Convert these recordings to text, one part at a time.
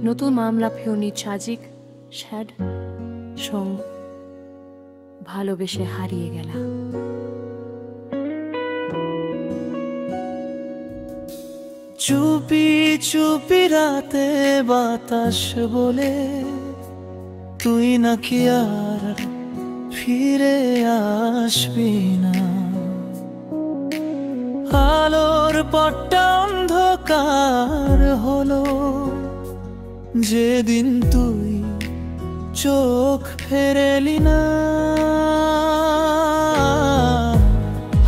নতুন মামলা ফেউনি চাজিক শ্যাড সং ভালোবেসে হারিয়ে গেলা। চুপি চুপি রাতে বাতাস বলে তুই নাকি আর ফিরে আসবি না। আলোর পটটা অন্ধকার হলো যেদিন তুই চোখ ফেরেলি না।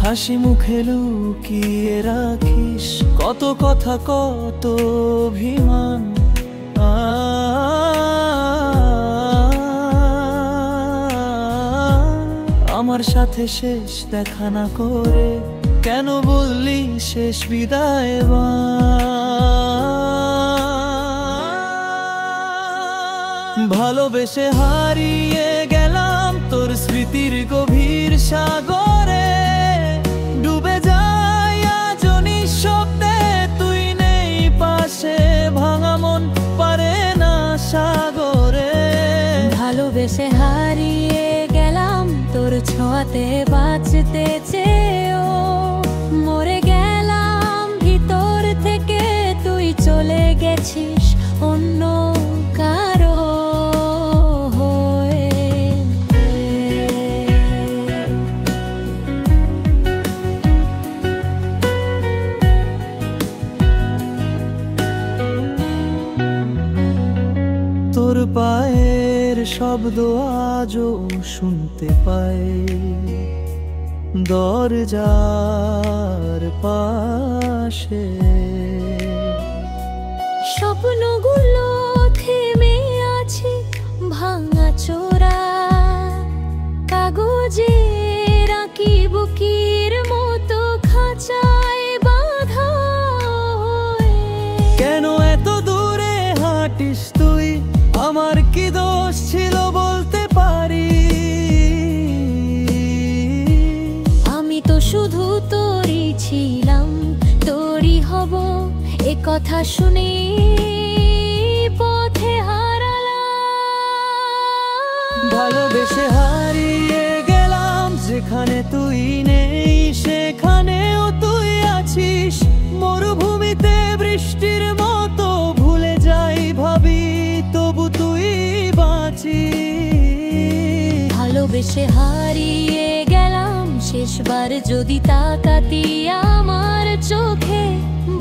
হাসি মুখে লুকিয়ে রাখিস কত কথা কত অভিমান। আমার সাথে শেষ দেখা না করে কেন বললি শেষ বিদায় ভালোবেসে হারিয়ে গেলাম তোর স্মৃতির গভীর সাগরে। ডুবে যাই আজ নিঃশব্দে তুই নেই পাশে ভাঙা মন পারে না সাগরে। ভালোবেসে হারিয়ে গেলাম তোর ছোঁয়াতে বাঁচতে চেয়েও মরে গেলাম ভিতর থেকে তুই চলে গেছিস অন্য কারো হয়ে। তোর পায়ের শব্দ আজও শুনতে পাই দরজার পাশে। স্বপ্নগুলো থেমে আছে ভাঙা চোরা কাগজে রাখি বুকের মতো খাঁচায় বাঁধা হয়ে। কেন এত দূরে হাঁটিস তুই আমার কি দোষ ছিল বলতে পারি। আমি তো শুধু তোরই ছিলাম তোরই হব এ কথা শুনে পথে হারালাম। ভালোবেসে হারিয়ে গেলাম যেখানে তুই নেই সেখানেও তুই আছিস। মরুভূমিতে বৃষ্টির মতো ভুলে যাই ভাবি তবু তুই বাঁচিস। ভালোবেসে হারিয়ে গেলাম শেষবার যদি তাকাতি আমার চোখে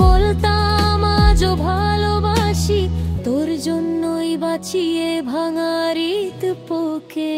বলতাম আজও ভালোবাসি তোর জন্যই বাঁচিয়ে ভাঙা রীত পোকে।